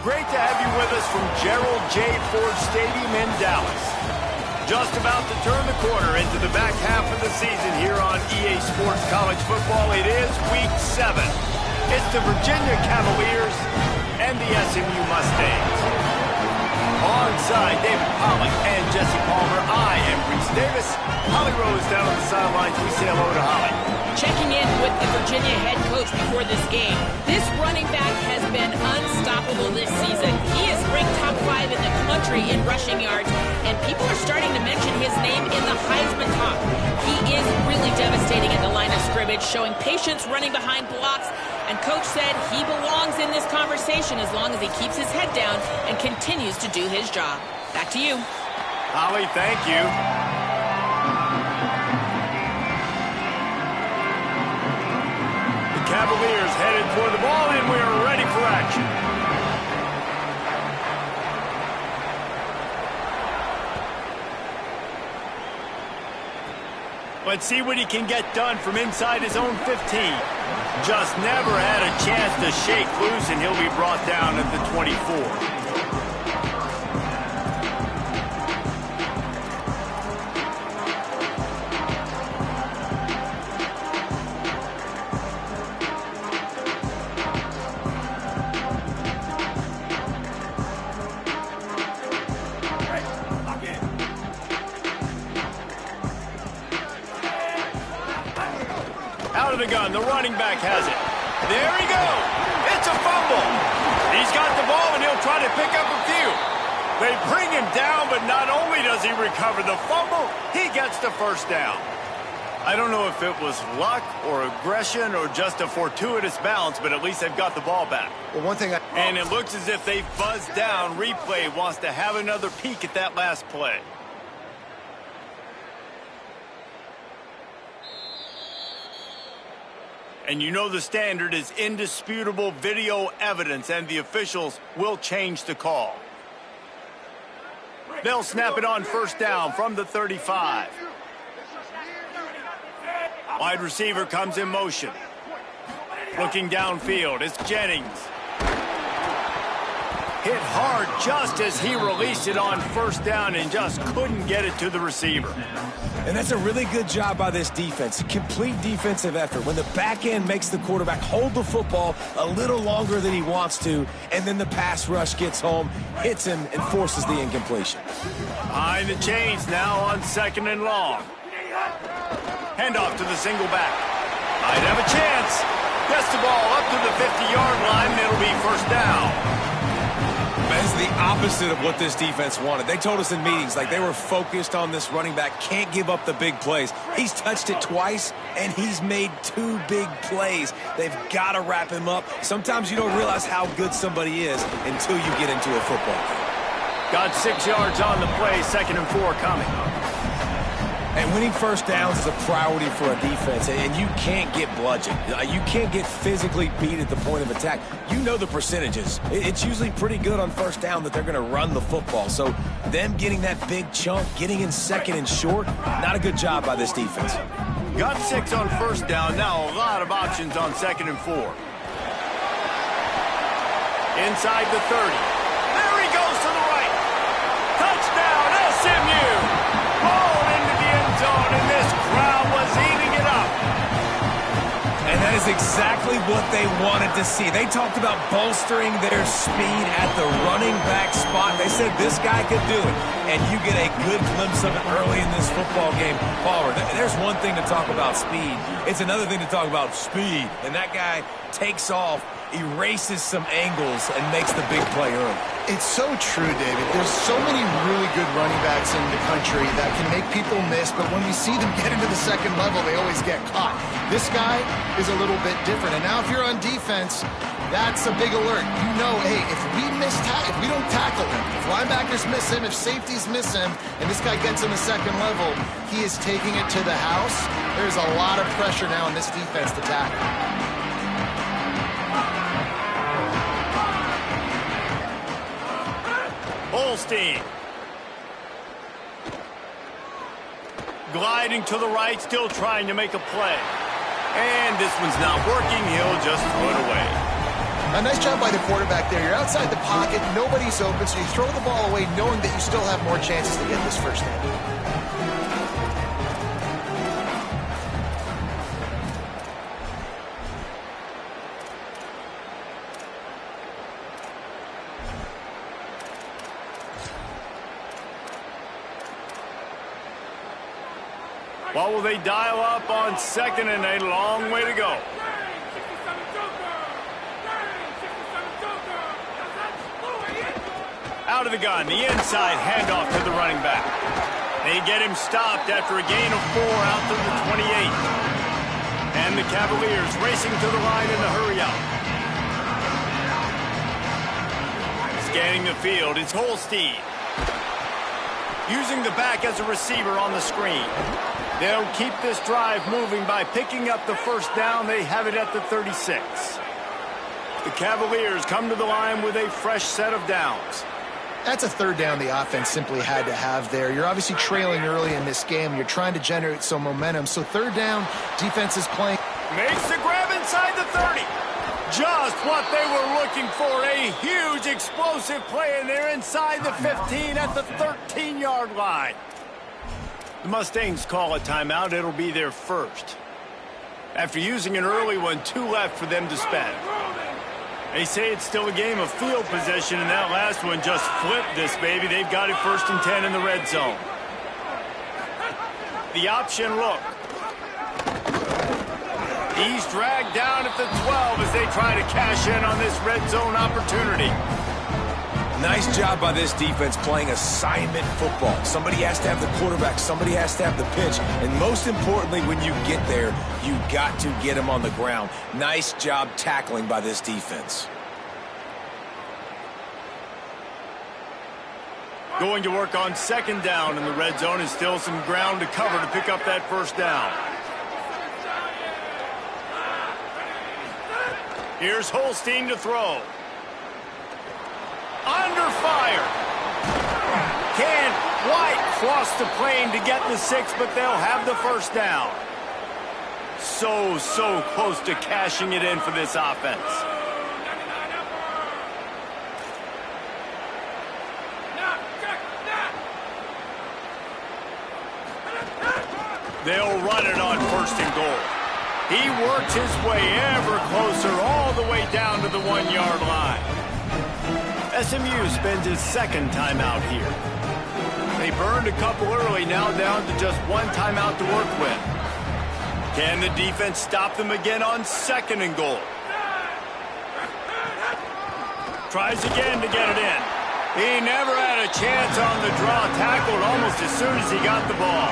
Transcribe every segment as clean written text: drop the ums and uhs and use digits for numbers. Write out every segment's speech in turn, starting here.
great to have you with us from Gerald J. Ford Stadium in Dallas. Just about to turn the corner into the back half of the season here on EA Sports College Football. It is Week 7. It's the Virginia Cavaliers and the SMU Mustangs. Alongside David Pollack and Jesse Palmer, I am Reese Davis. Holly Rose down on the sidelines. We say hello to Holly. Checking in with the Virginia head coach before this game. This running back has been unstoppable this season. He is ranked top 5 in the country in rushing yards, and people are starting to mention his name in the Heisman talk. He is really devastating at the line of scrimmage, showing patience running behind blocks, and coach said he belongs in this conversation as long as he keeps his head down and continues to do his job. Back to you. Holly, thank you. Cavaliers headed for the ball, and we are ready for action. Let's see what he can get done from inside his own 15. Just never had a chance to shake loose, and he'll be brought down at the 24. The gun, the running back has it. There he goes. It's a fumble. He's got the ball, and he'll try to pick up a few. They bring him down, but not only does he recover the fumble, he gets the first down. I don't know if it was luck or aggression or just a fortuitous bounce, but at least they've got the ball back. Well, one thing and it looks as if they've buzzed down. Replay wants to have another peek at that last play. And you know the standard is indisputable video evidence, and the officials will change the call. They'll snap it on first down from the 35. Wide receiver comes in motion. Looking downfield, it's Jennings. Hit hard just as he released it on first down and just couldn't get it to the receiver. And that's a really good job by this defense. Complete defensive effort. When the back end makes the quarterback hold the football a little longer than he wants to, and then the pass rush gets home, hits him, and forces the incompletion. Behind the chains now on 2nd and long. Handoff to the single back. Might have a chance. Gets the ball up to the 50-yard line, and it'll be first down. That's the opposite of what this defense wanted. They told us in meetings, like, they were focused on this running back, can't give up the big plays. He's touched it twice, and he's made 2 big plays. They've got to wrap him up. Sometimes you don't realize how good somebody is until you get into a football game. Got 6 yards on the play, 2nd and 4 coming. And winning first downs is a priority for a defense, and you can't get bludgeoned. You can't get physically beat at the point of attack. You know the percentages. It's usually pretty good on first down that they're going to run the football. So them getting that big chunk, getting in 2nd and short, not a good job by this defense. Got 6 on first down. Now a lot of options on 2nd and 4. Inside the 30. There he goes to the right. Touchdown, SMU. Ball into the end zone, and this crowd was eating it up. And that is exactly what they wanted to see. They talked about bolstering their speed at the running back spot. They said this guy could do it, and you get a good glimpse of it early in this football game. Palmer, there's one thing to talk about speed. It's another thing to talk about speed, and that guy takes off, erases some angles, and makes the big play early. It's so true, David. There's so many really good running backs in the country that can make people miss, but when we see them get into the 2nd level, they always get caught. This guy is a little bit different, and now if you're on defense, that's a big alert. You know, hey, if we don't tackle him, if linebackers miss him, if safeties miss him, and this guy gets in the 2nd level, he is taking it to the house. There's a lot of pressure now on this defense to tackle. Holstein. Gliding to the right, still trying to make a play. And this one's not working. He'll just throw it away. A nice job by the quarterback there. You're outside the pocket, nobody's open, so you throw the ball away knowing that you still have more chances to get this first down. What will they dial up on 2nd and a long way to go? Out of the gun, the inside handoff to the running back. They get him stopped after a gain of 4 out to the 28. And the Cavaliers racing to the line in the hurry out. Scanning the field, it's Holstein. Using the back as a receiver on the screen. They'll keep this drive moving by picking up the first down. They have it at the 36. The Cavaliers come to the line with a fresh set of downs. That's a third down the offense simply had to have there. You're obviously trailing early in this game. You're trying to generate some momentum. So third down, defense is playing. Makes the grab inside the 30. Just what they were looking for. A huge explosive play, and they're inside the 15 at the 13-yard line. The Mustangs call a timeout. It'll be their first. After using an early one, 2 left for them to spend. They say it's still a game of field possession, and that last one just flipped this baby. They've got it 1st and 10 in the red zone. The option look. He's dragged down at the 12 as they try to cash in on this red zone opportunity. Nice job by this defense playing assignment football. Somebody has to have the quarterback. Somebody has to have the pitch. And most importantly, when you get there, you got to get him on the ground. Nice job tackling by this defense. Going to work on 2nd down in the red zone is still some ground to cover to pick up that first down. Here's Holstein to throw. Under fire. Can White cross the plane to get the 6, but they'll have the first down. So close to cashing it in for this offense. They'll run it on 1st and goal. He works his way ever closer all the way down to the 1-yard line. SMU spends his 2nd timeout here. They burned a couple early, now down to just 1 timeout to work with. Can the defense stop them again on 2nd and goal? Tries again to get it in. He never had a chance on the draw, tackled almost as soon as he got the ball.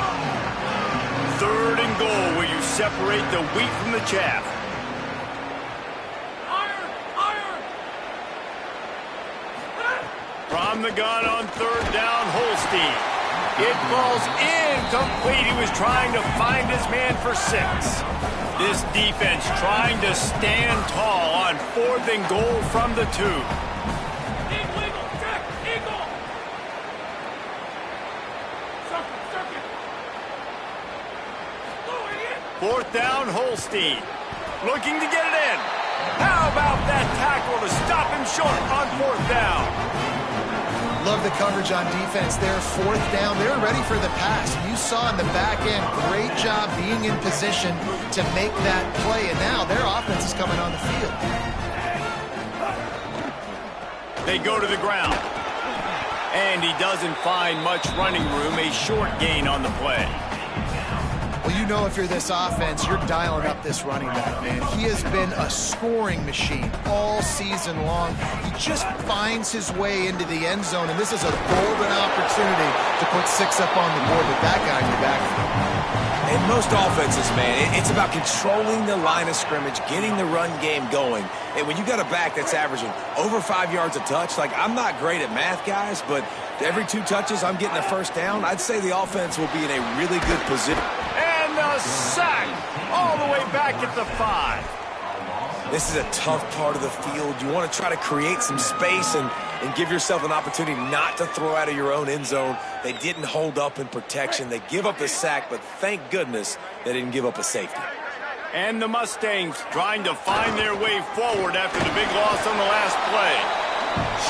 3rd and goal, where you separate the wheat from the chaff. From the gun on 3rd down, Holstein. It falls incomplete. He was trying to find his man for 6. This defense trying to stand tall on 4th and goal from the 2. Fourth down, Holstein. Looking to get it in. How about that tackle to stop him short on 4th down? Love the coverage on defense there. 4th down, they're ready for the pass. You saw in the back end, great job being in position to make that play, and now their offense is coming on the field. They go to the ground, and he doesn't find much running room. A short gain on the play. Well, you know if you're this offense, you're dialing up this running back, man. He has been a scoring machine all season long. He just finds his way into the end zone, and this is a golden opportunity to put 6 up on the board with that guy in your backfield. In most offenses, man, it's about controlling the line of scrimmage, getting the run game going. And when you got a back that's averaging over 5 yards a touch, like, I'm not great at math, guys, but every 2 touches I'm getting a first down, I'd say the offense will be in a really good position. And a sack all the way back at the 5. This is a tough part of the field. You want to try to create some space and give yourself an opportunity not to throw out of your own end zone. They didn't hold up in protection. They give up the sack, but thank goodness they didn't give up a safety. And the Mustangs trying to find their way forward after the big loss on the last play.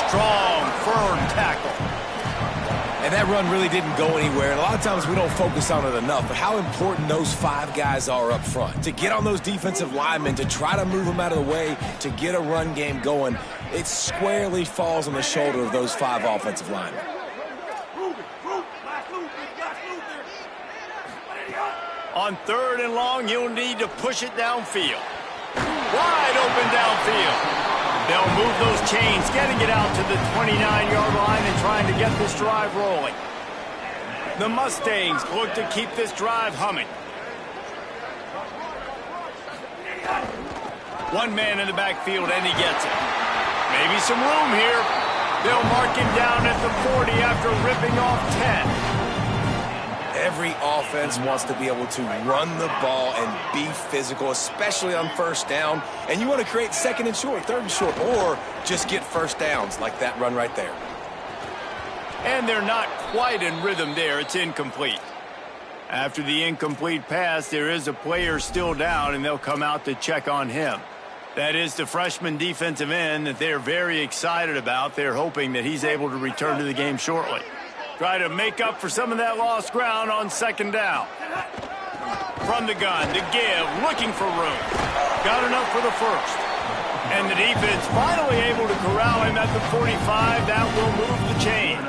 Strong, firm tackle. And that run really didn't go anywhere. And a lot of times we don't focus on it enough, but how important those 5 guys are up front. To get on those defensive linemen, to try to move them out of the way, to get a run game going, it squarely falls on the shoulder of those 5 offensive linemen. On 3rd and long, you'll need to push it downfield. Wide open downfield. They'll move those chains, getting it out to the 29-yard line and trying to get this drive rolling. The Mustangs look to keep this drive humming. One man in the backfield, and he gets it. Maybe some room here. They'll mark him down at the 40 after ripping off 10. Every offense wants to be able to run the ball and be physical, especially on 1st down. And you want to create 2nd and short, 3rd and short, or just get 1st downs like that run right there. And they're not quite in rhythm there. It's incomplete. After the incomplete pass, there is a player still down, and they'll come out to check on him. That is the freshman defensive end that they're very excited about. They're hoping that he's able to return to the game shortly. Try to make up for some of that lost ground on 2nd down. From the gun, to give, looking for room. Got enough for the 1st. And the defense finally able to corral him at the 45. That will move the chain.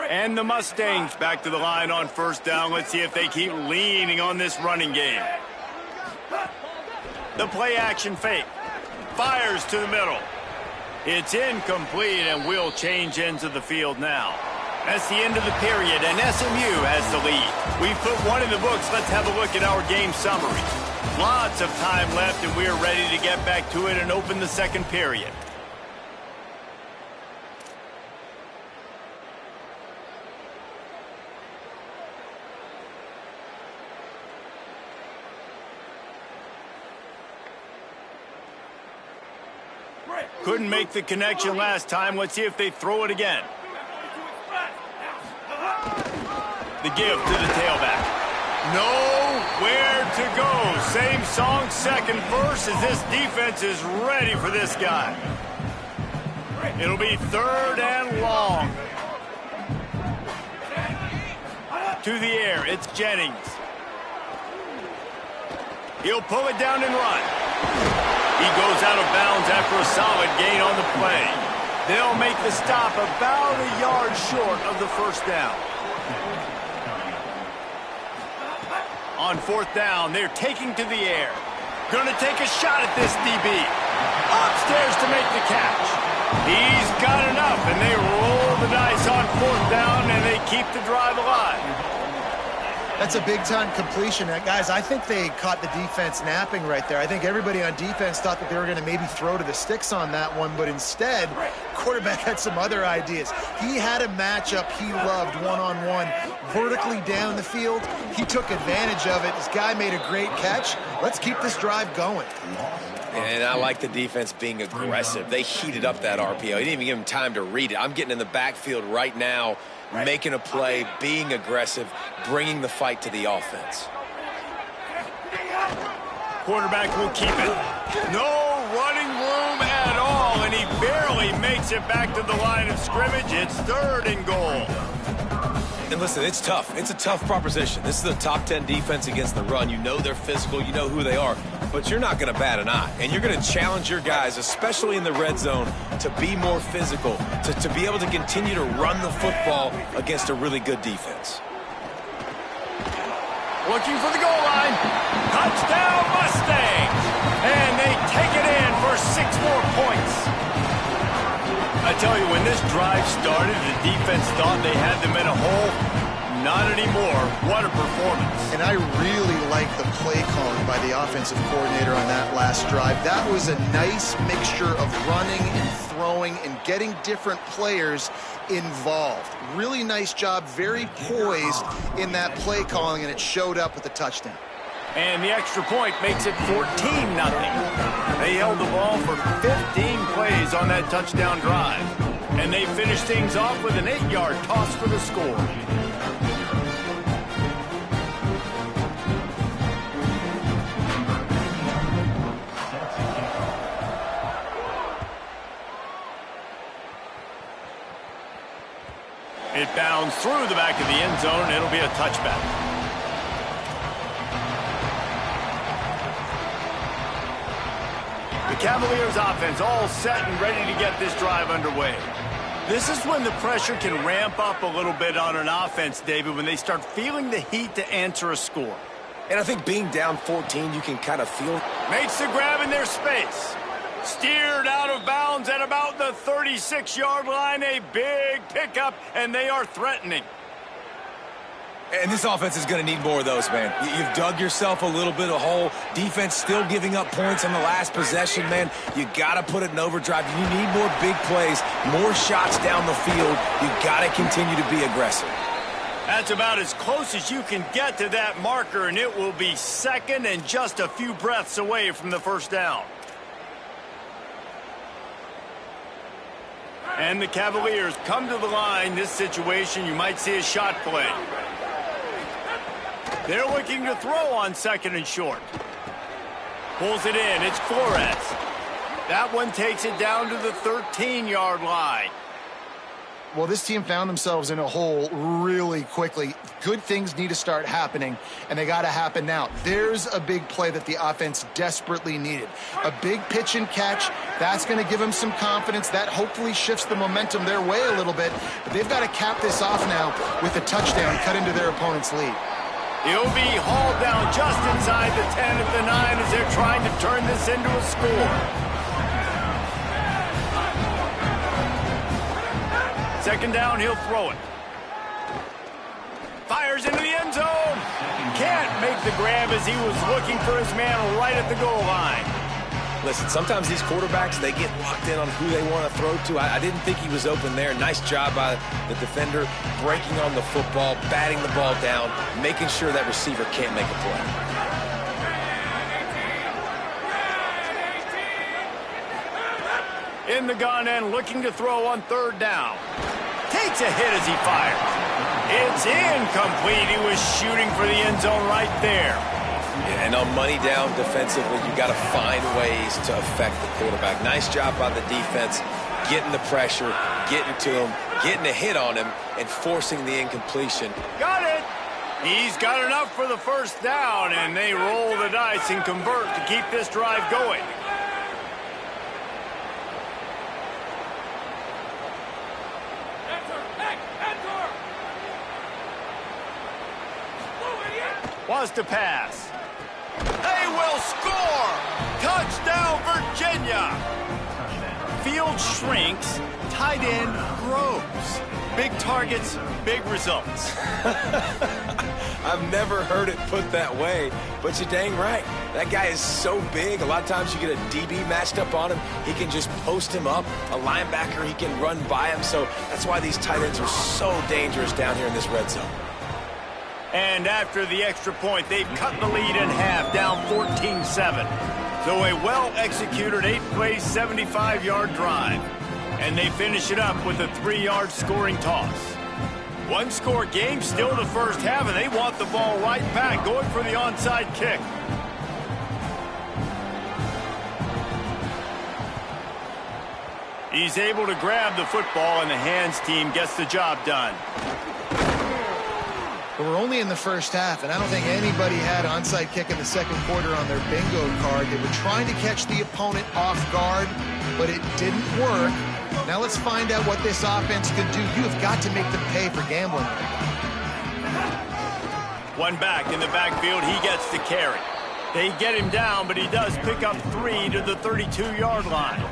And the Mustangs back to the line on 1st down. Let's see if they keep leaning on this running game. The play action fake. Fires to the middle. It's incomplete and will change ends of the field now. That's the end of the period, and SMU has the lead. We've put one in the books. Let's have a look at our game summary. Lots of time left, and we're ready to get back to it and open the 2nd period. Couldn't make the connection last time. Let's see if they throw it again. The give to the tailback. Nowhere to go. Same song, 2nd verse, as this defense is ready for this guy. It'll be 3rd and long. To the air, it's Jennings. He'll pull it down and run. He goes out of bounds after a solid gain on the play. They'll make the stop about a yard short of the 1st down. On 4th down, they're taking to the air. Going to take a shot at this DB. Upstairs to make the catch. He's got enough, and they roll the dice on 4th down, and they keep the drive alive. That's a big-time completion. Guys, I think they caught the defense napping right there. I think everybody on defense thought that they were going to maybe throw to the sticks on that one, but instead, quarterback had some other ideas. He had a matchup he loved one-on-one, vertically down the field. He took advantage of it. This guy made a great catch. Let's keep this drive going. And I like the defense being aggressive. They heated up that RPO. He didn't even give him time to read it. I'm getting in the backfield right now, making a play, being aggressive, bringing the fight to the offense. Quarterback will keep it. No running room at all, and he barely makes it back to the line of scrimmage. It's 3rd and goal. And listen, it's tough. It's a tough proposition. This is a top 10 defense against the run. You know they're physical. You know who they are. But you're not going to bat an eye. And you're going to challenge your guys, especially in the red zone, to be more physical, to be able to continue to run the football against a really good defense. Looking for the goal line. Touchdown, Mustangs! And they take it in for 6 more points. I tell you, when this drive started, the defense thought they had them in a hole. Not anymore. What a performance. And I really like the play calling by the offensive coordinator on that last drive. That was a nice mixture of running and throwing and getting different players involved. Really nice job, very poised in that play calling, and it showed up with a touchdown. And the extra point makes it 14-0. They held the ball for 15 plays on that touchdown drive. And they finished things off with an 8-yard toss for the score. It bounds through the back of the end zone, and it'll be a touchback. The Cavaliers offense all set and ready to get this drive underway. This is when the pressure can ramp up a little bit on an offense, David, when they start feeling the heat to answer a score. And I think being down 14, you can kind of feel. Makes the grab in their space. Steered out of bounds at about the 36-yard line. A big pickup, and they are threatening. And this offense is going to need more of those, man. You've dug yourself a little bit of hole. Defense still giving up points on the last possession, man. You got to put it in overdrive. You need more big plays, more shots down the field. You got to continue to be aggressive. That's about as close as you can get to that marker, and it will be second and just a few breaths away from the first down. And the Cavaliers come to the line. This situation, you might see a shot play. They're looking to throw on second and short. Pulls it in. It's Flores. That one takes it down to the 13-yard line. Well, this team found themselves in a hole really quickly. Good things need to start happening, and they got to happen now. There's a big play that the offense desperately needed. A big pitch and catch. That's going to give them some confidence. That hopefully shifts the momentum their way a little bit. But they've got to cap this off now with a touchdown cut into their opponent's lead. He'll be hauled down just inside the 10 at the 9 as they're trying to turn this into a score. Second down, he'll throw it. Fires into the end zone. Can't make the grab as he was looking for his man right at the goal line. Listen, sometimes these quarterbacks, they get locked in on who they want to throw to. I didn't think he was open there. Nice job by the defender, breaking on the football, batting the ball down, making sure that receiver can't make a play. In the gun and looking to throw on third down. Takes a hit as he fires. It's incomplete. He was shooting for the end zone right there. Yeah, and on money down defensively, you got to find ways to affect the quarterback. Nice job by the defense, getting the pressure, getting to him, getting a hit on him, and forcing the incompletion. Got it. He's got enough for the first down, and they roll the dice and convert to keep this drive going. Wants to pass. They will score! Touchdown, Virginia! Field shrinks, tight end grows. Big targets, big results. I've never heard it put that way, but you're dang right. That guy is so big. A lot of times you get a DB matched up on him. He can just post him up. A linebacker, he can run by him. So that's why these tight ends are so dangerous down here in this red zone. And after the extra point, they've cut the lead in half, down 14-7. So a well-executed 8-play, 75-yard drive. And they finish it up with a 3-yard scoring toss. One-score game, still the first half, and they want the ball right back, going for the onside kick. He's able to grab the football, and the hands team gets the job done. But we're only in the first half, and I don't think anybody had onside kick in the second quarter on their bingo card. They were trying to catch the opponent off guard, but it didn't work. Now let's find out what this offense can do. You have got to make them pay for gambling. One back in the backfield. He gets the carry. They get him down, but he does pick up 3 to the 32-yard line.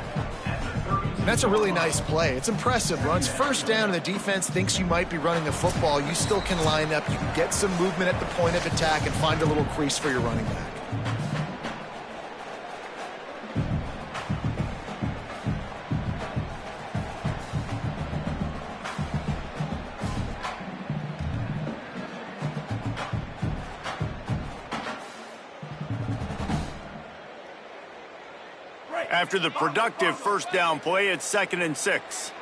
That's a really nice play. It's impressive. Runs first down, and the defense thinks you might be running the football. You still can line up. You can get some movement at the point of attack and find a little crease for your running back. After the productive first down play, it's 2nd and 6.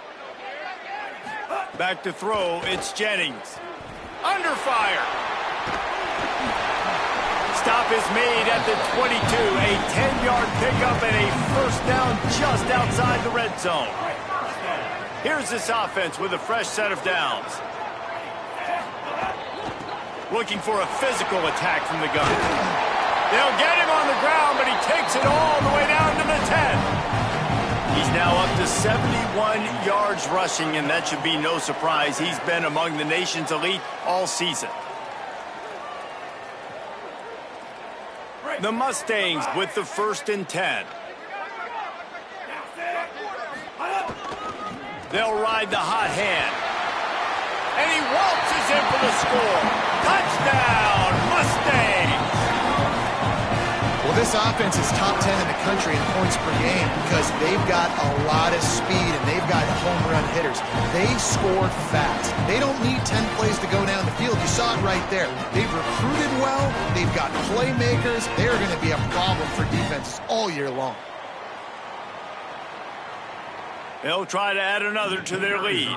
Back to throw, it's Jennings. Under fire. Stop is made at the 22. A 10-yard pickup and a first down just outside the red zone. Here's this offense with a fresh set of downs. Looking for a physical attack from the gun. They'll get him on the ground, but he takes it all the way down to the 10. He's now up to 71 yards rushing, and that should be no surprise. He's been among the nation's elite all season. The Mustangs with the 1st and 10. They'll ride the hot hand. And he waltzes in for the score. Touchdown, Mustangs! Well, this offense is top 10 in the country in points per game because they've got a lot of speed and they've got home run hitters. They score fast. They don't need 10 plays to go down the field. You saw it right there. They've recruited well. They've got playmakers. They're going to be a problem for defenses all year long. They'll try to add another to their lead.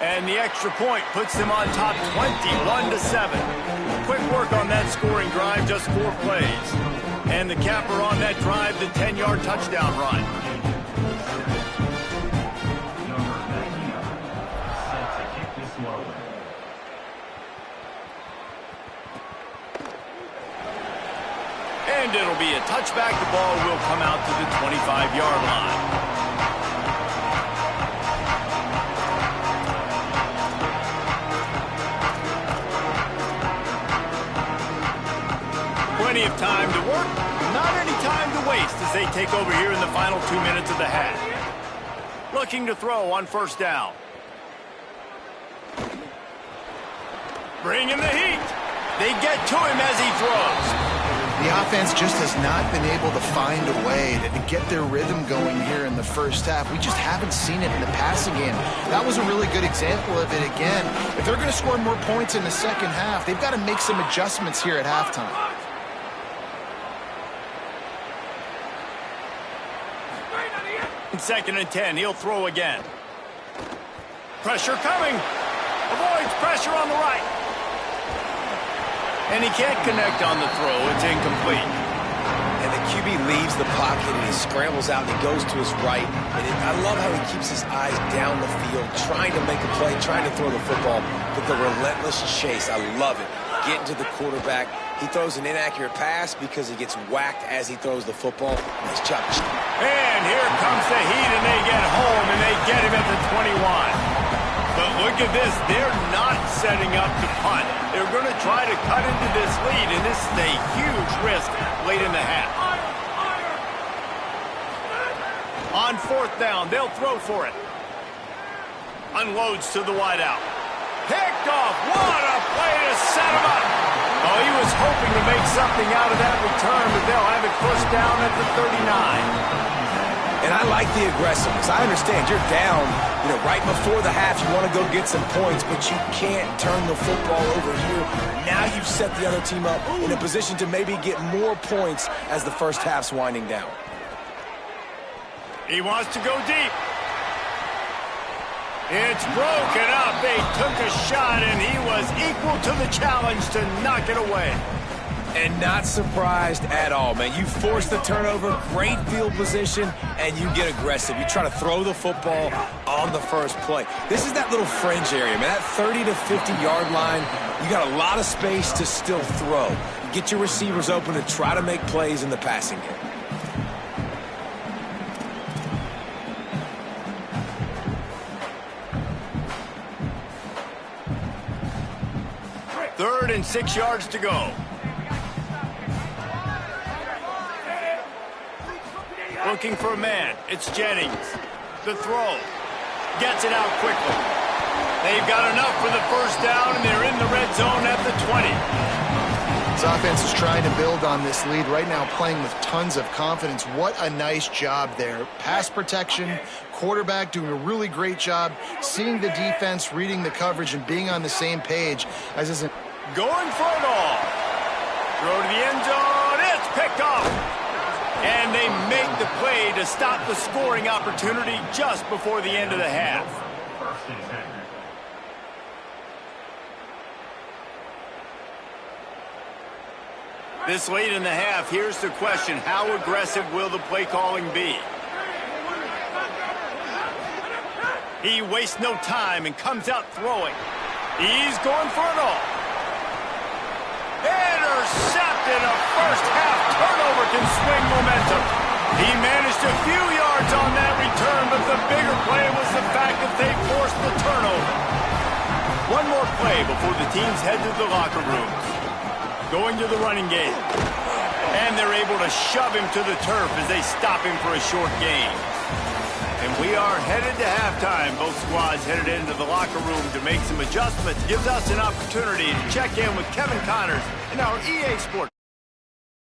And the extra point puts them on top 21-7. Quick work on that scoring drive, just 4 plays. And the capper on that drive, the 10-yard touchdown run. And it'll be a touchback. The ball will come out to the 25-yard line. Plenty of time to work, not any time to waste as they take over here in the final 2 minutes of the half. Looking to throw on first down. Bring in the heat. They get to him as he throws. The offense just has not been able to find a way to get their rhythm going here in the first half. We just haven't seen it in the passing game. That was a really good example of it again. If they're going to score more points in the second half, they've got to make some adjustments here at halftime. In 2nd and 10, he'll throw again. Pressure coming. Avoids pressure on the right. And he can't connect on the throw. It's incomplete. And the QB leaves the pocket and he scrambles out and he goes to his right. And I love how he keeps his eyes down the field, trying to make a play, trying to throw the football, but the relentless chase, I love it. Getting to the quarterback. He throws an inaccurate pass because he gets whacked as he throws the football. Nice job. And here comes the heat, and they get home, and they get him at the 21. But look at this. They're not setting up to punt. They're going to try to cut into this lead, and this is a huge risk late in the half. On 4th down, they'll throw for it. Unloads to the wideout. Picked off. What a play to set him up. Oh, he was hoping to make something out of that return, but they'll have it first down at the 39. And I like the aggressiveness. I understand you're down, right before the half. You want to go get some points, but you can't turn the football over here. Now you've set the other team up in a position to maybe get more points as the first half's winding down. He wants to go deep. It's broken up. They took a shot, and he was equal to the challenge to knock it away. And not surprised at all, man. You force the turnover, great field position, and you get aggressive. You try to throw the football on the first play. This is that little fringe area, man. That 30 to 50-yard line, you got a lot of space to still throw. You get your receivers open and try to make plays in the passing game. 3rd and 6 yards to go. Looking for a man. It's Jennings. The throw. Gets it out quickly. They've got enough for the first down, and they're in the red zone at the 20. This offense is trying to build on this lead right now, playing with tons of confidence. What a nice job there. Pass protection, quarterback doing a really great job, seeing the defense, reading the coverage, and being on the same page as isn't going for it all. Throw to the end zone. It's picked off. And they make the play to stop the scoring opportunity just before the end of the half. This late in the half, here's the question. How aggressive will the play calling be? He wastes no time and comes out throwing. He's going for it all. Intercepted. A first-half turnover can swing momentum. He managed a few yards on that return, but the bigger play was the fact that they forced the turnover. One more play before the teams head to the locker rooms. Going to the running game. And they're able to shove him to the turf as they stop him for a short gain. And we are headed to halftime. Both squads headed into the locker room to make some adjustments. Gives us an opportunity to check in with Kevin Connors in our EA Sports